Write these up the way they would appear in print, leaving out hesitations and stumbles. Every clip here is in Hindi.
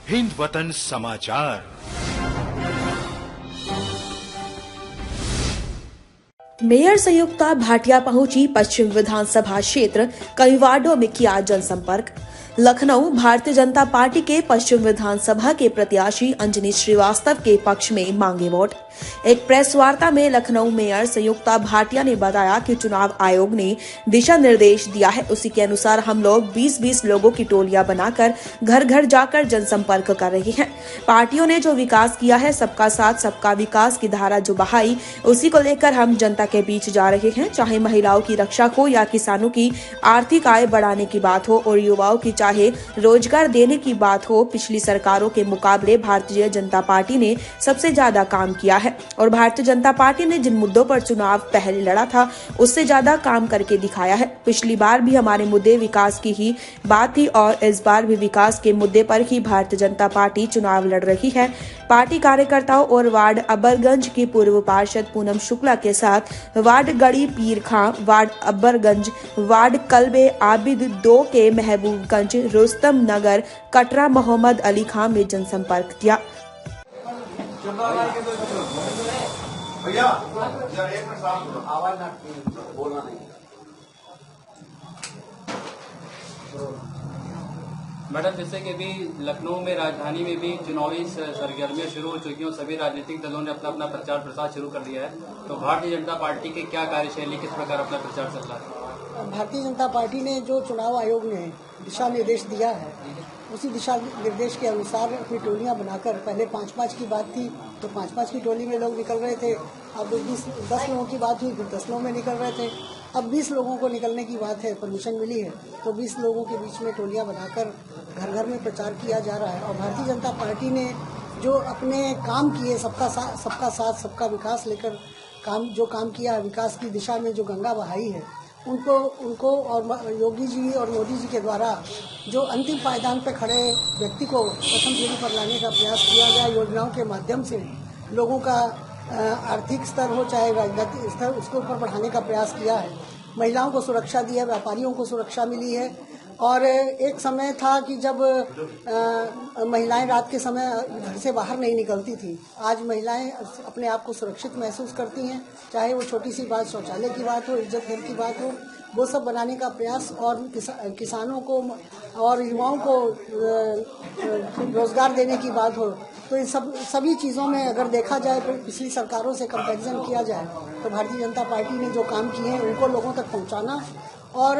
हिंद वतन समाचार। मेयर संयुक्ता भाटिया पहुंची पश्चिम विधानसभा क्षेत्र, कई वार्डों में किया जनसंपर्क। लखनऊ भारतीय जनता पार्टी के पश्चिम विधानसभा के प्रत्याशी अंजनी श्रीवास्तव के पक्ष में मांगे वोट। एक प्रेस वार्ता में लखनऊ मेयर संयुक्ता भाटिया ने बताया कि चुनाव आयोग ने दिशा निर्देश दिया है, उसी के अनुसार हम लोग 20-20 लोगों की टोलियां बनाकर घर घर जाकर जनसंपर्क कर रहे हैं। पार्टियों ने जो विकास किया है, सबका साथ सबका विकास की धारा जो बहाई, उसी को लेकर हम जनता के बीच जा रहे हैं। चाहे महिलाओं की रक्षा हो या किसानों की आर्थिक आय बढ़ाने की बात हो और युवाओं की चाहे रोजगार देने की बात हो, पिछली सरकारों के मुकाबले भारतीय जनता पार्टी ने सबसे ज्यादा काम किया है और भारतीय जनता पार्टी ने जिन मुद्दों पर चुनाव पहले लड़ा था, उससे ज्यादा काम करके दिखाया है। पिछली बार भी हमारे मुद्दे विकास की ही बात थी और इस बार भी विकास के मुद्दे पर ही भारतीय जनता पार्टी चुनाव लड़ रही है। पार्टी कार्यकर्ताओं और वार्ड अब्बरगंज की पूर्व पार्षद पूनम शुक्ला के साथ वार्ड गड़ी पीर खां, वार्ड अब्बरगंज, वार्ड कल्बे आबिद 2 के महबूबगंज, रुस्तम नगर, कटरा मोहम्मद अली खां में जनसंपर्क किया। भैया एक मिनट आवाज ना बोलना नहीं। मैडम, जैसे कि अभी लखनऊ में राजधानी में भी चुनावी सरगर्मियां शुरू हो चुकी हैं, सभी राजनीतिक दलों ने अपना अपना प्रचार प्रसार शुरू कर दिया है, तो भारतीय जनता पार्टी की क्या कार्यशैली, किस प्रकार अपना प्रचार चल रहा है? भारतीय जनता पार्टी ने जो चुनाव आयोग ने दिशा निर्देश दिया है, उसी दिशा निर्देश के अनुसार अपनी टोलियां बनाकर, पहले 5-5 की बात थी तो 5-5 की टोली में लोग निकल रहे थे, अब 10 लोगों की बात हुई फिर 10 लोग में निकल रहे थे, अब 20 लोगों को निकलने की बात है, परमिशन मिली है तो 20 लोगों के बीच में टोलियां बनाकर घर घर में प्रचार किया जा रहा है। और भारतीय जनता पार्टी ने जो अपने काम किए, सबका साथ सबका विकास लेकर काम किया है, विकास की दिशा में जो गंगा बहाई है, उनको और योगी जी और मोदी जी के द्वारा जो अंतिम पायदान पर खड़े व्यक्ति को प्रथम सीढ़ी पर लाने का प्रयास किया गया, योजनाओं के माध्यम से लोगों का आर्थिक स्तर हो चाहे राजनीतिक स्तर, उसके ऊपर बढ़ाने का प्रयास किया है। महिलाओं को सुरक्षा दी है, व्यापारियों को सुरक्षा मिली है। और एक समय था कि जब महिलाएं रात के समय घर से बाहर नहीं निकलती थी, आज महिलाएं अपने आप को सुरक्षित महसूस करती हैं, चाहे वो छोटी सी बात शौचालय की बात हो, इज्जत घर की बात हो, वो सब बनाने का प्रयास, और किसानों को और युवाओं को रोजगार देने की बात हो, तो इन सभी चीज़ों में अगर देखा जाए, पिछली सरकारों से कंपैरिजन किया जाए, तो भारतीय जनता पार्टी ने जो काम किए हैं उनको लोगों तक पहुंचाना और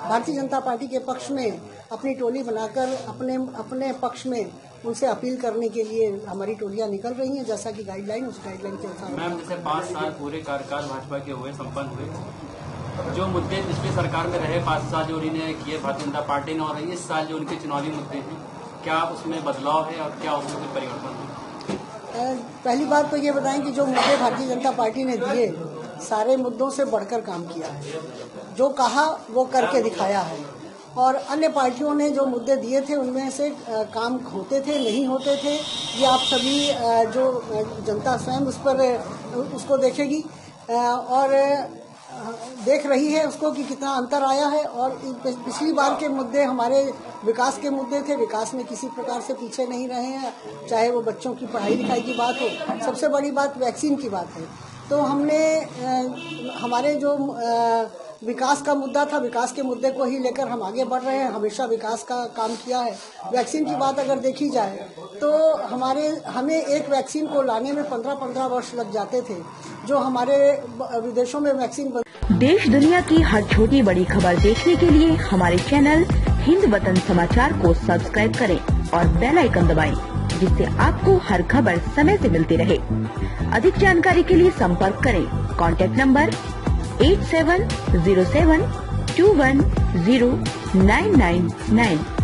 भारतीय जनता पार्टी के पक्ष में अपनी टोली बनाकर अपने पक्ष में उनसे अपील करने के लिए हमारी टोलियां निकल रही हैं, जैसा कि गाइडलाइन के अनुसार। मैम, जैसे 5 साल पूरे कार्यकाल भाजपा के संपन्न हुए, जो मुद्दे पिछली सरकार में रहे 5 साल जो उन्होंने किए भारतीय जनता पार्टी ने, और इस साल जो उनके चुनावी मुद्दे हैं, क्या उसमें बदलाव है और क्या उसमें कोई परिवर्तन है? पहली बात तो ये बताएं कि जो मुद्दे भारतीय जनता पार्टी ने दिए, सारे मुद्दों से बढ़कर काम किया है, जो कहा वो करके दिखाया है। और अन्य पार्टियों ने जो मुद्दे दिए थे उनमें से काम होते थे, नहीं होते थे, ये आप सभी जो जनता स्वयं उसको देखेगी और देख रही है उसको कि कितना अंतर आया है। और पिछली बार के मुद्दे हमारे विकास के मुद्दे थे, विकास में किसी प्रकार से पीछे नहीं रहे हैं, चाहे वो बच्चों की पढ़ाई लिखाई की बात हो, सबसे बड़ी बात वैक्सीन की बात है। तो हमने हमारे जो विकास का मुद्दा था, विकास के मुद्दे को ही लेकर हम आगे बढ़ रहे हैं, हमेशा विकास का काम किया है। वैक्सीन की बात अगर देखी जाए तो हमें एक वैक्सीन को लाने में 15-15 वर्ष लग जाते थे, जो हमारे विदेशों में वैक्सीन देश दुनिया की हर छोटी बड़ी खबर देखने के लिए हमारे चैनल हिंद वतन समाचार को सब्सक्राइब करें और बेल आइकन दबाएं, जिससे आपको हर खबर समय से मिलती रहे। अधिक जानकारी के लिए संपर्क करें। Contact number 8707210999।